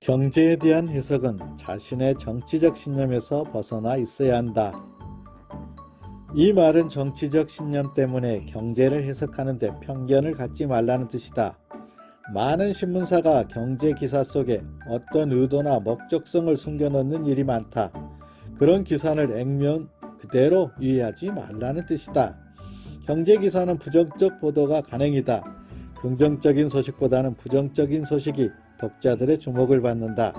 경제에 대한 해석은 자신의 정치적 신념에서 벗어나 있어야 한다. 이 말은 정치적 신념 때문에 경제를 해석하는 데 편견을 갖지 말라는 뜻이다. 많은 신문사가 경제 기사 속에 어떤 의도나 목적성을 숨겨놓는 일이 많다. 그런 기사를 액면 그대로 이해하지 말라는 뜻이다. 경제 기사는 부정적 보도가 간행이다. 긍정적인 소식보다는 부정적인 소식이 독자들의 주목을 받는다.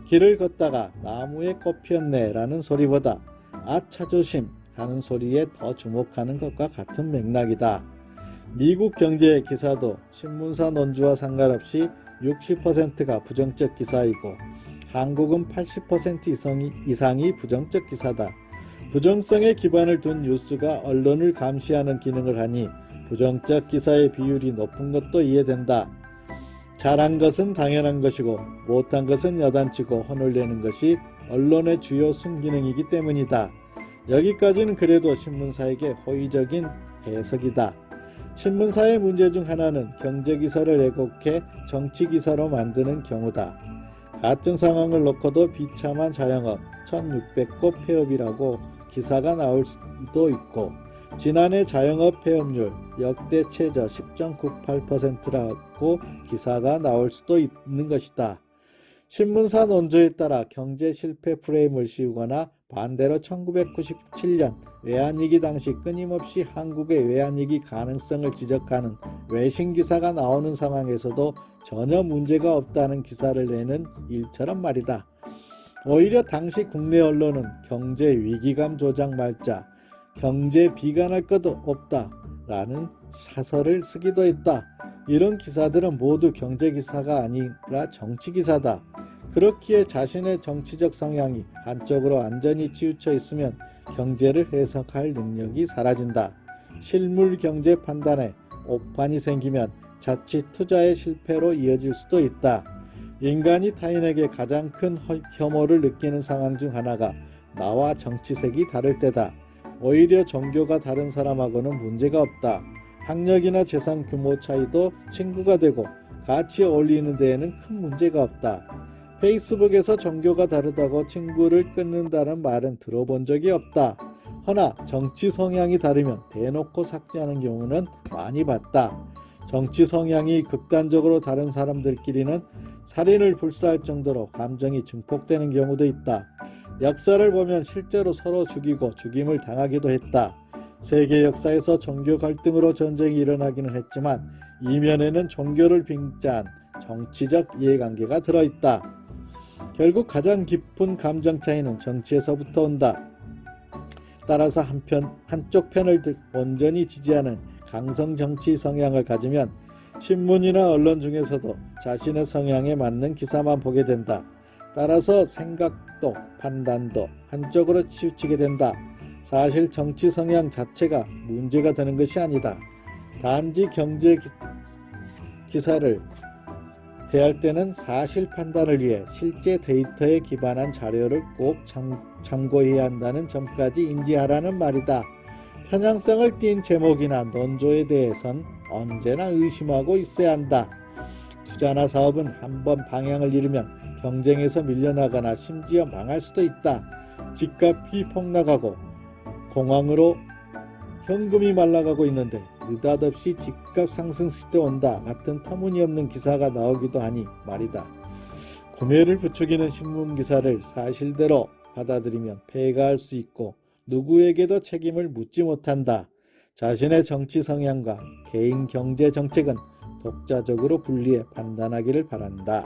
길을 걷다가 나무에 꽃 피었네 라는 소리보다 아차 조심 하는 소리에 더 주목하는 것과 같은 맥락이다. 미국 경제 기사도 신문사 논주와 상관없이 60%가 부정적 기사이고 한국은 80% 이상이 부정적 기사다. 부정성에 기반을 둔 뉴스가 언론을 감시하는 기능을 하니 부정적 기사의 비율이 높은 것도 이해된다. 잘한 것은 당연한 것이고 못한 것은 여단치고 혼을 내는 것이 언론의 주요 순기능이기 때문이다. 여기까지는 그래도 신문사에게 호의적인 해석이다. 신문사의 문제 중 하나는 경제기사를 왜곡해 정치기사로 만드는 경우다. 같은 상황을 놓고도 비참한 자영업 1600곳 폐업이라고 기사가 나올 수도 있고 지난해 자영업 폐업률 역대 최저 10.98%라고 기사가 나올 수도 있는 것이다. 신문사 논조에 따라 경제 실패 프레임을 씌우거나 반대로 1997년 외환위기 당시 끊임없이 한국의 외환위기 가능성을 지적하는 외신 기사가 나오는 상황에서도 전혀 문제가 없다는 기사를 내는 일처럼 말이다. 오히려 당시 국내 언론은 경제 위기감 조장 말자 경제 비관할 것도 없다 라는 사설을 쓰기도 했다. 이런 기사들은 모두 경제 기사가 아니라 정치 기사다. 그렇기에 자신의 정치적 성향이 한쪽으로 완전히 치우쳐 있으면 경제를 해석할 능력이 사라진다. 실물 경제 판단에 오판이 생기면 자칫 투자의 실패로 이어질 수도 있다. 인간이 타인에게 가장 큰 혐오를 느끼는 상황 중 하나가 나와 정치색이 다를 때다. 오히려 종교가 다른 사람하고는 문제가 없다. 학력이나 재산 규모 차이도 친구가 되고 같이 어울리는 데에는 큰 문제가 없다. 페이스북에서 종교가 다르다고 친구를 끊는다는 말은 들어본 적이 없다. 허나 정치 성향이 다르면 대놓고 삭제하는 경우는 많이 봤다. 정치 성향이 극단적으로 다른 사람들끼리는 살인을 불사할 정도로 감정이 증폭되는 경우도 있다. 역사를 보면 실제로 서로 죽이고 죽임을 당하기도 했다. 세계 역사에서 종교 갈등으로 전쟁이 일어나기는 했지만 이면에는 종교를 빙자한 정치적 이해관계가 들어있다. 결국 가장 깊은 감정 차이는 정치에서부터 온다. 따라서 한쪽 편을 온전히 지지하는 강성 정치 성향을 가지면 신문이나 언론 중에서도 자신의 성향에 맞는 기사만 보게 된다. 따라서 생각도 판단도 한쪽으로 치우치게 된다. 사실 정치 성향 자체가 문제가 되는 것이 아니다. 단지 경제 기사를 대할 때는 사실 판단을 위해 실제 데이터에 기반한 자료를 꼭 참고해야 한다는 점까지 인지하라는 말이다. 편향성을 띤 제목이나 논조에 대해선 언제나 의심하고 있어야 한다. 투자나 사업은 한번 방향을 잃으면 경쟁에서 밀려나거나 심지어 망할 수도 있다. 집값이 폭락하고 공황으로 현금이 말라가고 있는데 느닷없이 집값 상승 시대 온다 같은 터무니없는 기사가 나오기도 하니 말이다. 구매를 부추기는 신문 기사를 사실대로 받아들이면 폐가할 수 있고 누구에게도 책임을 묻지 못한다. 자신의 정치 성향과 개인 경제 정책은 독자적으로 분리해 판단하기를 바란다.